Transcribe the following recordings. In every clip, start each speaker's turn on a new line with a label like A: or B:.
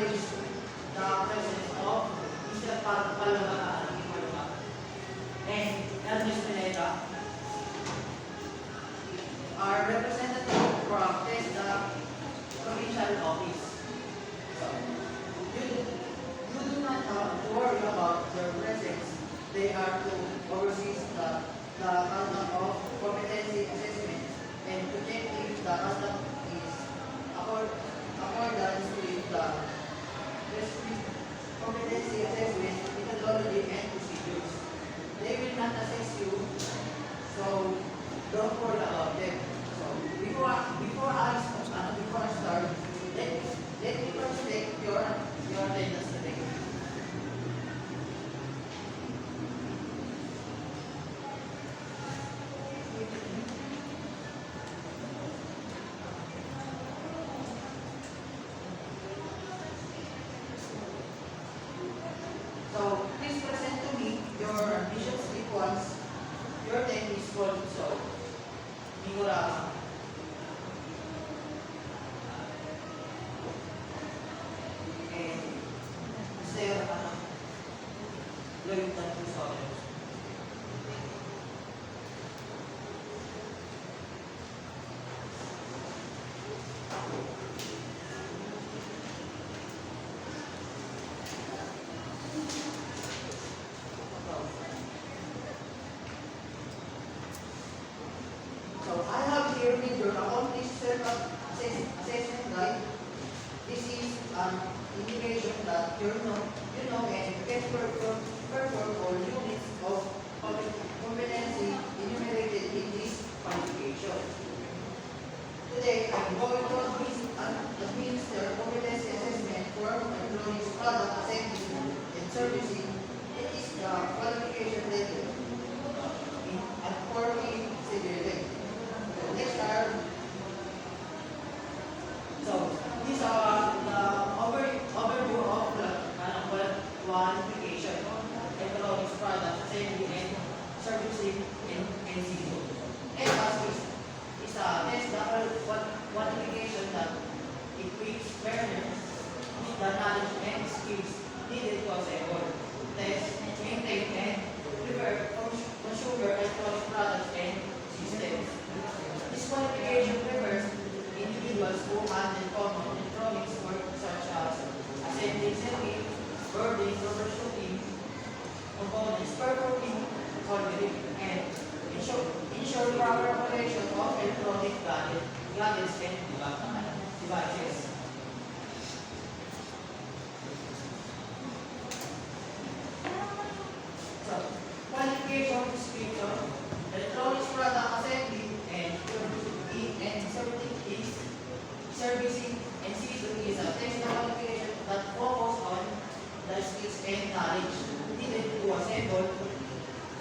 A: acknowledge the presence of Mr. Palma and Ernest Pineda, our representative from TESDA provincial office. So, you do not have to worry about their presence. They are to oversee the conduct of competency assessment and to check if the conduct is accordance with the competency assessment methodology and procedures. They will not assess you, so don't worry about them. So before I start, let me first take your attendance today. So please present to me your admission slip once your name is called. So Migura. And Mr. Lloyd Tantusones. So I have here with your accomplished self-assessment guide. This is an indication that you know and can perform all units of competency enumerated in this qualification. Today, I'm going to administer competency assessment for electronics product assembly and servicing. It is the qualification level at 4P civil. Next are, so these are the overview of the qualification, electronics products, assembly and servicing in NCO. EPAS is a test qualification that equips learners with the knowledge and skills needed to assemble, test, maintain, and prepare consumer electronic products and systems. This qualification prefers individuals who handle common electronics work such as assembling circuit, building, troubleshooting components, performing soldering, and ensure proper operation of electronic gadgets and devices. So, qualification description, electronics product assembly and servicing and season is a technical qualification that focus on the skills and knowledge needed to assemble,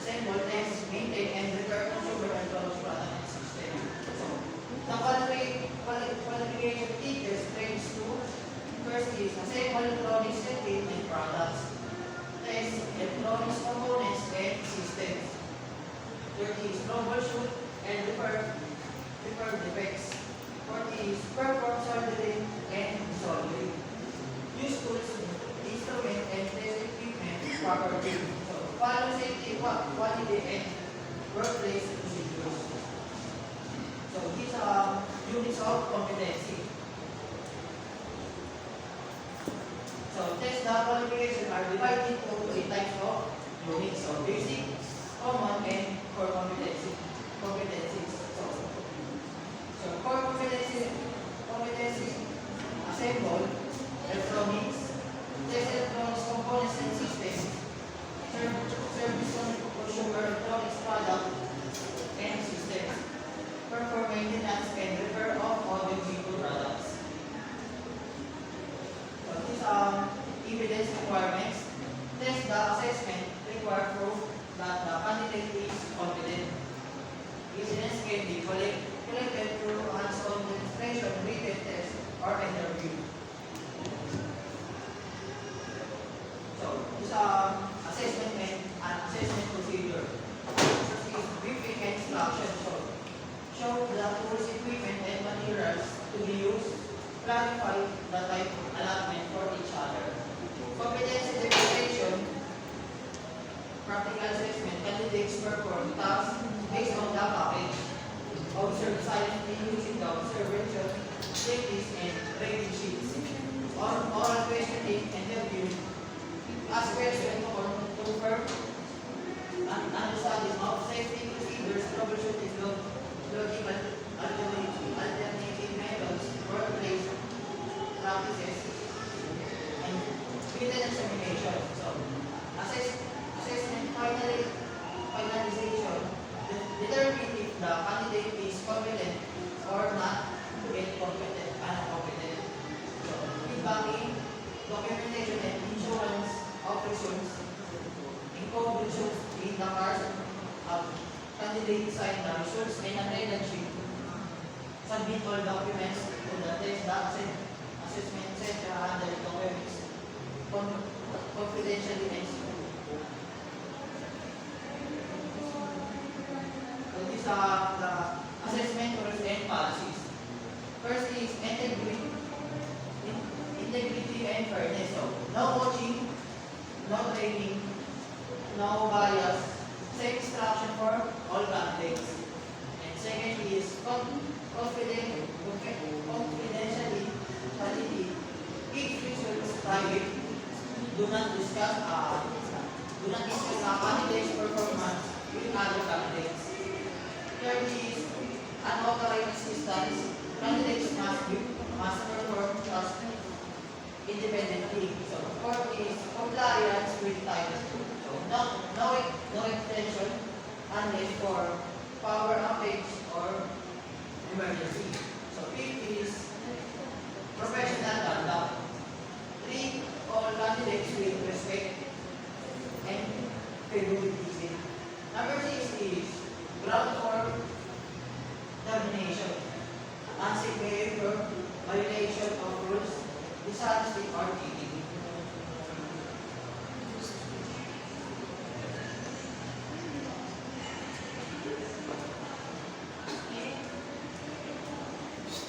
A: test, maintain, and repair consumer electronics product and system. So, the qualification teachers range to first is assemble electronics circuit and products, test electronics components and systems. Third is troubleshoot and repair defects. Fourth is perform soldering and soldering. Use tools, instrument, and test equipment properly. So, follow safety, quality, and workplace procedures. So, these are units of competency. So, test the qualification are divided into 8 types of units. So, basic, common, and core competencies. So core competencies assemble electronics, test electronics components and systems, service consumer electronics product and systems, perform maintenance and repair of audio-video products. So these are evidence requirements. Test the assessment require proof that the candidate is competent. Evidence can be collected through hands-on demonstration, written test, or interview. So, this assessment and assessment procedure. First is briefing and instruction. So, show the tools, equipment, and materials to be used, clarify the type allotment for each other. Competency demonstration, practical assessment, candidates perform tasks based on the package. Observe silently using the observation, checklists, and rating sheets. Oral questioning and interview. Ask questions to confirm understanding of safety procedures, troubleshooting logical alternative methods, workplace practices, and written examination. So, assessment finalization, determine if the candidate is competent or not, get competent, uncompetent. So, feedbacking, documentation, and insurance operations, inclusions in the cars of candidate sign the results and attendance sheet. Submit all documents to the test assessment center under documents confidentially and secure. So these are the assessment rules and policies. First is integrity and fairness. So no coaching, no training, no bias, same instruction for all candidates. And second is confidentiality, keep results private. Do not discuss candidates' performance with other candidates. Third is unauthorized assistance. Candidates must perform tasks independently. So fourth is compliance with Title 2. So no extension unless for power outage or emergency. So fifth is professional conduct. Treat all candidates with respect and favoritism. Number 6 is ground for termination. Unsafe behavior, violation of rules, dishonesty or cheating.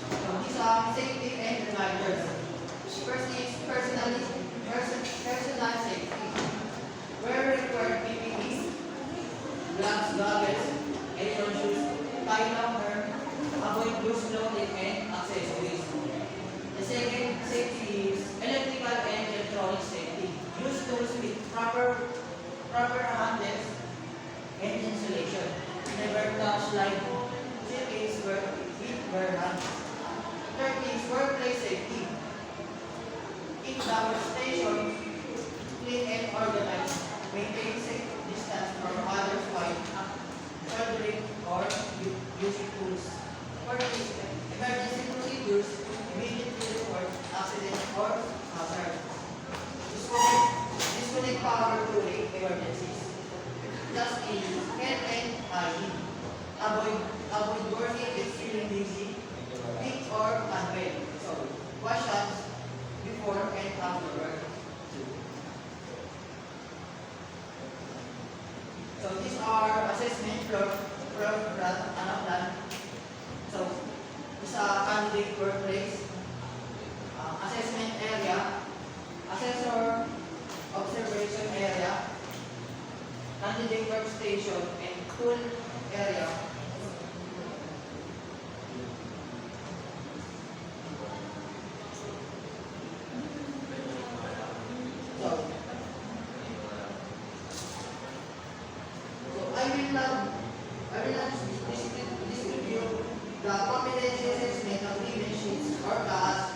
A: So these are safety and reminders. First is personal safety. Where required PPE, gloves, goggles, apron shoes, tie number, avoid loose clothing and accessories. The second safety is electrical and electronic safety. Use tools with proper handles and insulation. Never touch light CPs with bare hands. Third is workplace safety. Keep the workstation clean and organized. Maintain safe distance from others while shouldering or using tools. Fourth is emergency procedures. Immediately report accident or hazard. Disconnect power during emergencies. Last is health and hygiene. Avoid working with feeling dizzy, weak or unwell. So wash hands before and after work. So these are assessment from plan. So this candidate workplace, assessment area, assessor observation area, candidate workstation, and tool area. So I will now distribute the competency assessment of given sheets or tasks.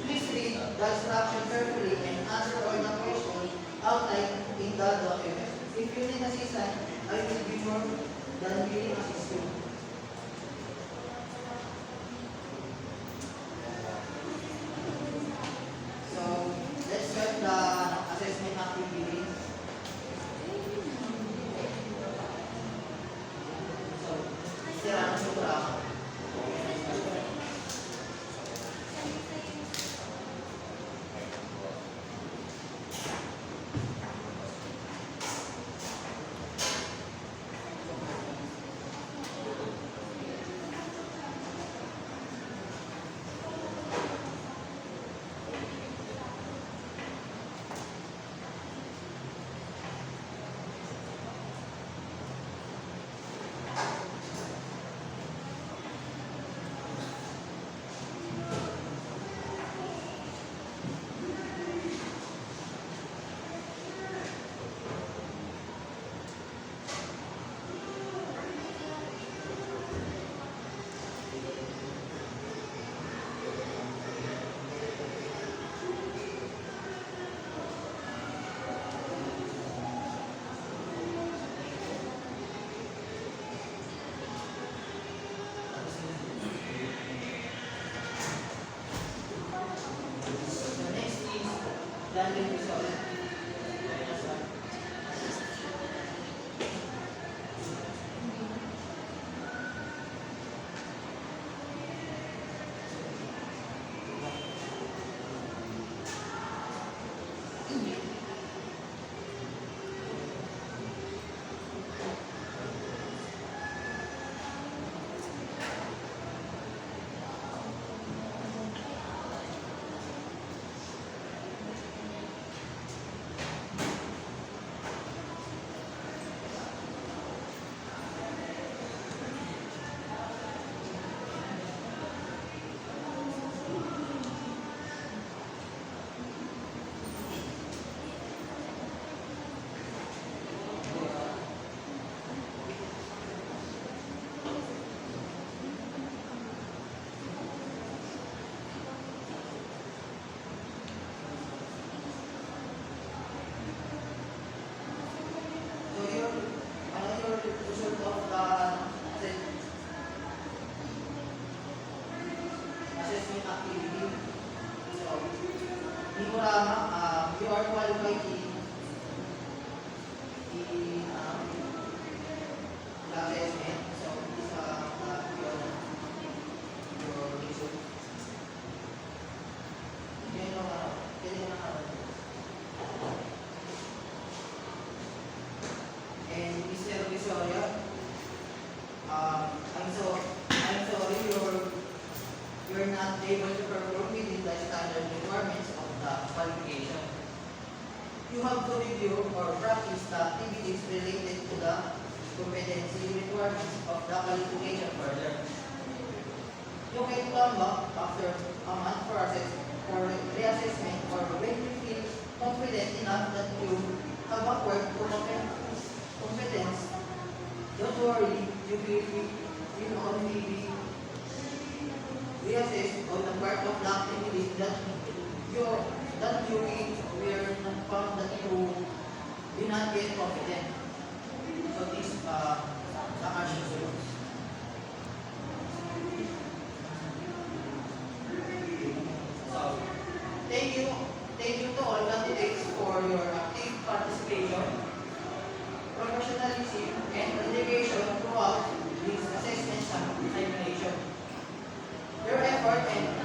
A: Please read the instruction carefully and answer all the questions outlined in the document. If you need assistance, I will be more than willing to assist you. So let's start the assessment activity. So, sira ang sutra. Landing result. So your result of the assessment activity. So, hindi mo lang, you are qualified the assessment. So, this your result. Yan yung, yan yung and Mr. Visoria, I'm sorry you're not able to perform within the standard requirements of the qualification. You have to review or practice the activities related to the competency requirements of the qualification further. You can come back after a month process for reassessment or when you feel confident enough that you have acquired competence. Don't worry, you will only be reassessed on the part of the activities that you were not found that you did not get confident. So this the action results. So thank you to all candidates for your active participation, professionalism, and dedication throughout this assessment examination. Your effort and